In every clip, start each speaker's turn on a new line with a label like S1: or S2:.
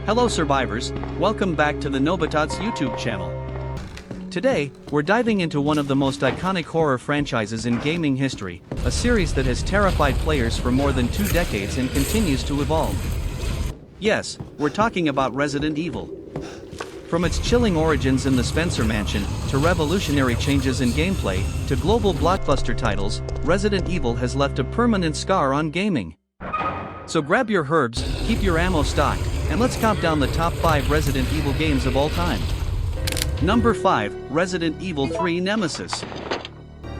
S1: Hello survivors, welcome back to the Nobitats YouTube channel. Today, we're diving into one of the most iconic horror franchises in gaming history, a series that has terrified players for more than 2 decades and continues to evolve. Yes, we're talking about Resident Evil. From its chilling origins in the Spencer Mansion, to revolutionary changes in gameplay, to global blockbuster titles, Resident Evil has left a permanent scar on gaming. So grab your herbs, keep your ammo stocked, and let's count down the top 5 Resident Evil games of all time. Number 5, Resident Evil 3 Nemesis.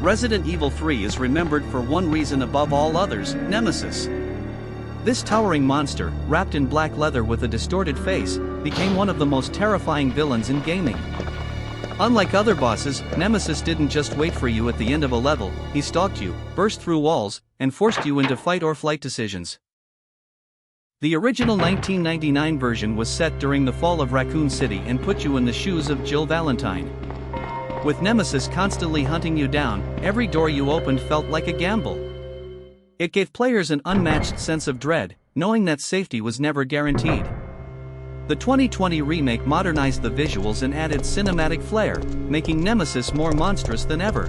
S1: Resident Evil 3 is remembered for one reason above all others: Nemesis. This towering monster, wrapped in black leather with a distorted face, became one of the most terrifying villains in gaming. Unlike other bosses, Nemesis didn't just wait for you at the end of a level, he stalked you, burst through walls, and forced you into fight or flight decisions. The original 1999 version was set during the fall of Raccoon City and put you in the shoes of Jill Valentine. With Nemesis constantly hunting you down, every door you opened felt like a gamble. It gave players an unmatched sense of dread, knowing that safety was never guaranteed. The 2020 remake modernized the visuals and added cinematic flair, making Nemesis more monstrous than ever.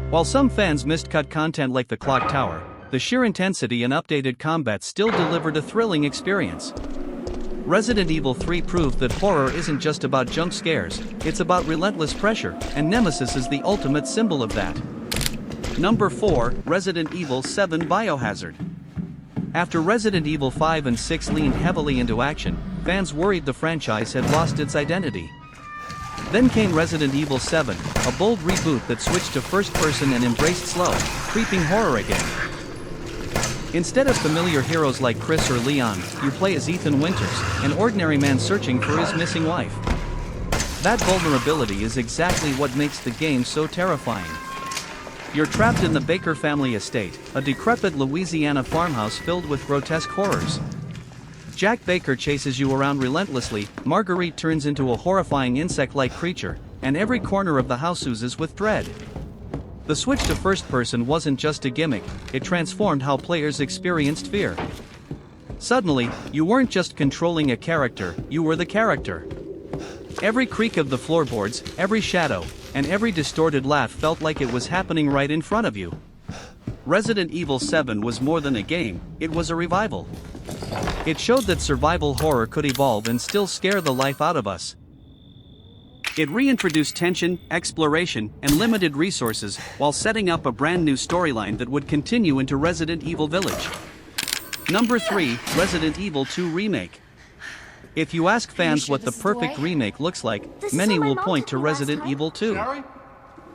S1: While some fans missed cut content like the Clock Tower, the sheer intensity and updated combat still delivered a thrilling experience. Resident Evil 3 proved that horror isn't just about jump scares, it's about relentless pressure, and Nemesis is the ultimate symbol of that. Number 4, Resident Evil 7 Biohazard. After Resident Evil 5 and 6 leaned heavily into action, fans worried the franchise had lost its identity. Then came Resident Evil 7, a bold reboot that switched to first-person and embraced slow, creeping horror again. Instead of familiar heroes like Chris or Leon, you play as Ethan Winters, an ordinary man searching for his missing wife. That vulnerability is exactly what makes the game so terrifying. You're trapped in the Baker family estate, a decrepit Louisiana farmhouse filled with grotesque horrors. Jack Baker chases you around relentlessly, Marguerite turns into a horrifying insect-like creature, and every corner of the house oozes with dread. The switch to first-person wasn't just a gimmick, it transformed how players experienced fear. Suddenly, you weren't just controlling a character, you were the character. Every creak of the floorboards, every shadow, and every distorted laugh felt like it was happening right in front of you. Resident Evil 7 was more than a game, it was a revival. It showed that survival horror could evolve and still scare the life out of us. It reintroduced tension, exploration, and limited resources, while setting up a brand new storyline that would continue into Resident Evil Village. Number 3, Resident Evil 2 Remake. If you ask fans what the perfect remake looks like, many will point to Resident Evil 2.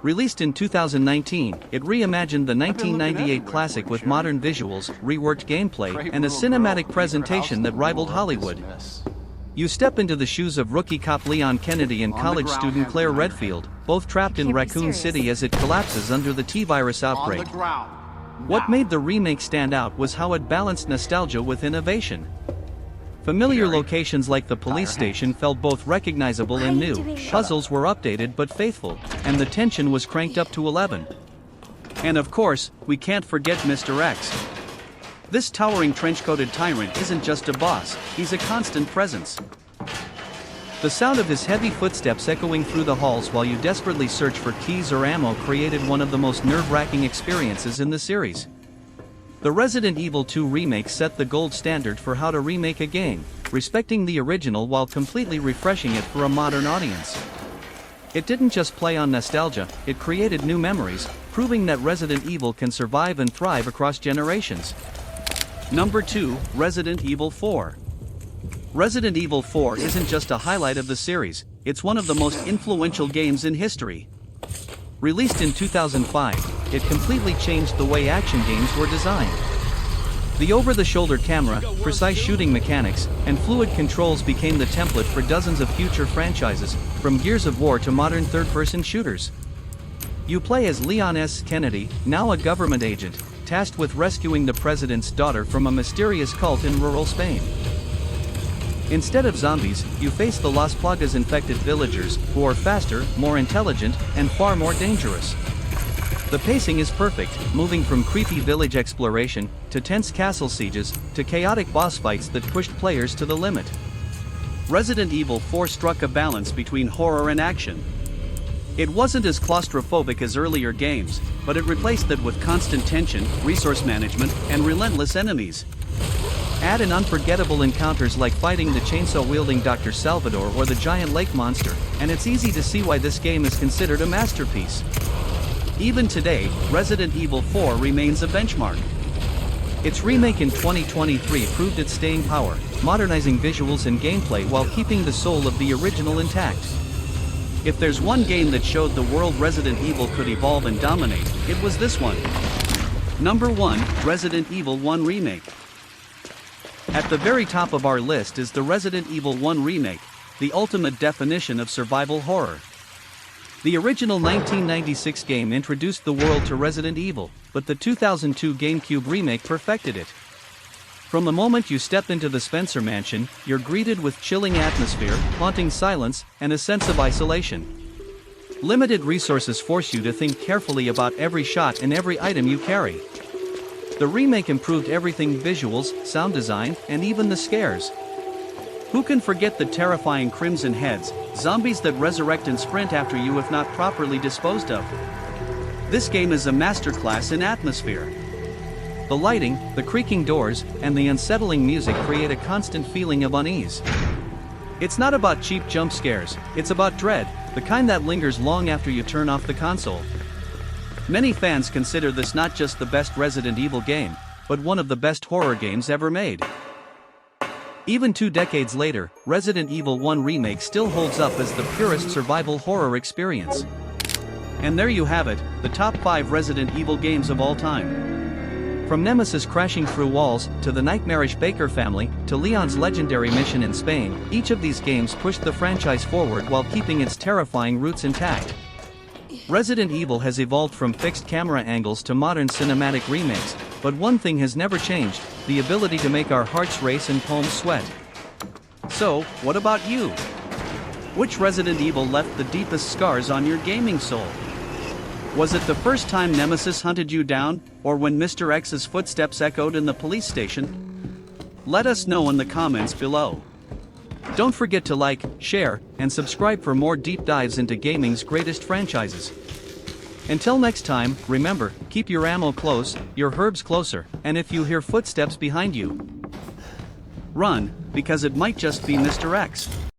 S1: Released in 2019, it reimagined the 1998 classic with modern visuals, reworked gameplay, and a cinematic presentation that rivaled Hollywood. You step into the shoes of rookie cop Leon Kennedy and college student Claire Redfield, both trapped in Raccoon City as it collapses under the T-virus outbreak. What made the remake stand out was how it balanced nostalgia with innovation. Familiar locations like the police station felt both recognizable and new, puzzles were updated but faithful, and the tension was cranked up to 11. And of course, we can't forget Mr. X. This towering trench-coated tyrant isn't just a boss, he's a constant presence. The sound of his heavy footsteps echoing through the halls while you desperately search for keys or ammo created one of the most nerve-wracking experiences in the series. The Resident Evil 2 remake set the gold standard for how to remake a game, respecting the original while completely refreshing it for a modern audience. It didn't just play on nostalgia, it created new memories, proving that Resident Evil can survive and thrive across generations. Number 2, Resident Evil 4. Resident Evil 4 isn't just a highlight of the series, it's one of the most influential games in history. Released in 2005, it completely changed the way action games were designed. The over-the-shoulder camera, precise shooting mechanics, and fluid controls became the template for dozens of future franchises, from Gears of War to modern third-person shooters. You play as Leon S. Kennedy, now a government agent, tasked with rescuing the president's daughter from a mysterious cult in rural Spain. Instead of zombies, you face the Las Plagas infected villagers, who are faster, more intelligent, and far more dangerous. The pacing is perfect, moving from creepy village exploration, to tense castle sieges, to chaotic boss fights that pushed players to the limit. Resident Evil 4 struck a balance between horror and action. It wasn't as claustrophobic as earlier games, but it replaced that with constant tension, resource management, and relentless enemies. Add in unforgettable encounters like fighting the chainsaw-wielding Dr. Salvador or the giant lake monster, and it's easy to see why this game is considered a masterpiece. Even today, Resident Evil 4 remains a benchmark. Its remake in 2023 proved its staying power, modernizing visuals and gameplay while keeping the soul of the original intact. If there's one game that showed the world Resident Evil could evolve and dominate, it was this one. Number 1, Resident Evil 1 Remake. At the very top of our list is the Resident Evil 1 Remake, the ultimate definition of survival horror. The original 1996 game introduced the world to Resident Evil, but the 2002 GameCube remake perfected it. From the moment you step into the Spencer Mansion, you're greeted with chilling atmosphere, haunting silence, and a sense of isolation. Limited resources force you to think carefully about every shot and every item you carry. The remake improved everything: visuals, sound design, and even the scares. Who can forget the terrifying Crimson Heads, zombies that resurrect and sprint after you if not properly disposed of? This game is a masterclass in atmosphere. The lighting, the creaking doors, and the unsettling music create a constant feeling of unease. It's not about cheap jump scares, it's about dread, the kind that lingers long after you turn off the console. Many fans consider this not just the best Resident Evil game, but one of the best horror games ever made. Even 2 decades later, Resident Evil 1 Remake still holds up as the purest survival horror experience. And there you have it, the top 5 Resident Evil games of all time. From Nemesis crashing through walls, to the nightmarish Baker family, to Leon's legendary mission in Spain, each of these games pushed the franchise forward while keeping its terrifying roots intact. Resident Evil has evolved from fixed camera angles to modern cinematic remakes, but one thing has never changed: the ability to make our hearts race and palms sweat. So, what about you? Which Resident Evil left the deepest scars on your gaming soul? Was it the first time Nemesis hunted you down, or when Mr. X's footsteps echoed in the police station? Let us know in the comments below. Don't forget to like, share, and subscribe for more deep dives into gaming's greatest franchises. Until next time, remember, keep your ammo close, your herbs closer, and if you hear footsteps behind you, run, because it might just be Mr. X.